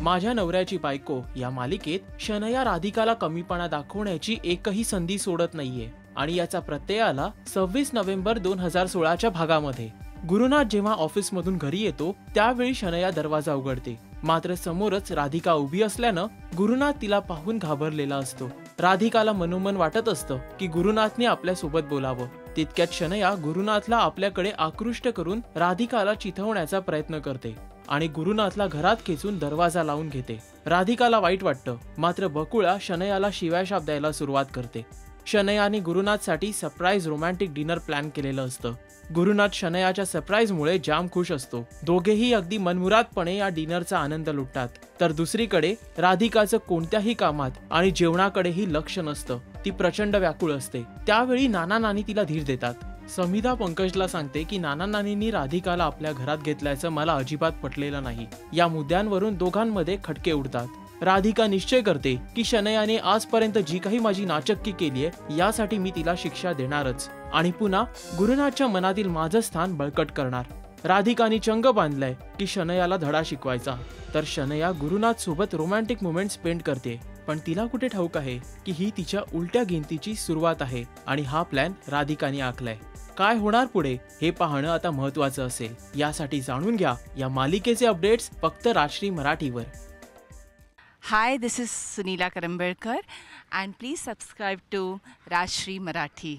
माझ्या नवऱ्याची बायको या मालिकेत शनया राधिकाला कमीपणा दाखवण्याची एकही संधी सोडत नाहीये आणि याचा प्रत्यय आला 26 नोव्हेंबर 2016च्या भागामध्ये। गुरुनाथ जेव्हा ऑफिसमधून घरी येतो त्यावेळी शनया दरवाजा उघडते, मात्र समोरच राधिका उभी असल्यानं गुरुनाथ तिला पाहून घाबरलेला असतो। राधिकाला मनोमन वाटत असतं की गुरुनाथने आपल्या सोबत बोलावं। तितक्यात शनया गुरुनाथला आपल्याकडे आकृष्ट करून राधिकाला चिथवण्याचा प्रयत्न करते आणि गुरुनाथला घरात खेचून दरवाजा लावून घेते। राधिकाला वाईट वाटतं, मात्र बकुळा शनयाला शिव्याशाप द्यायला सुरुवात करते। शनयाने गुरुनाथसाठी सरप्राईज रोमॅन्टिक डिनर प्लॅन केलेलं असतं। गुरुनाथ शनयाच्या सरप्राईजमुळे जाम खुश असतो। दोघेही अगदी मनमुरादपणे या डिनरचा आनंद लुटतात। तर दुसरीकडे राधिकाचं कोणत्याही कामात आणि जेवणाकडेही लक्ष नसतं। ती प्रचंड व्याकुळ असते। त्यावेळी नाना नानी तिला धीर देतात। समिधा पंकजला सांगते की नाना नानींनी राधिकाला आपल्या घरात घेतल्याचं मला अजिबात पटलेलं नाही। या मुद्द्यांवरून दोघांमध्ये खटके उडतात। राधिका निश्चय करते की शनयाने आजपर्यंत जी काही माझी नाचक्की केलीये यासाठी मी तिला शिक्षा देणारच आणि पुन्हा गुरुनाथच्या मनातील माझं स्थान बळकट करणार। राधिकाने चंग बांधलाय की शनयाला धडा शिकवायचा, तर शनया गुरुनाथ सोबत रोमॅन्टिक मोमेंट स्पेंड करते। पण तिला कुठे ठाऊक आहे की ही तिच्या उलट्या गिनतीची सुरुवात आहे आणि हा प्लॅन राधिकाने आखलाय। काय होणार पुढे हे पाहणं आता महत्त्वाचं असेल। यासाठी जाणून घ्या या मालिकेचे अपडेट्स फक्त राजश्री मराठीवर। Hi, this is Sunila Karambelkar and please subscribe to Rajshri Marathi.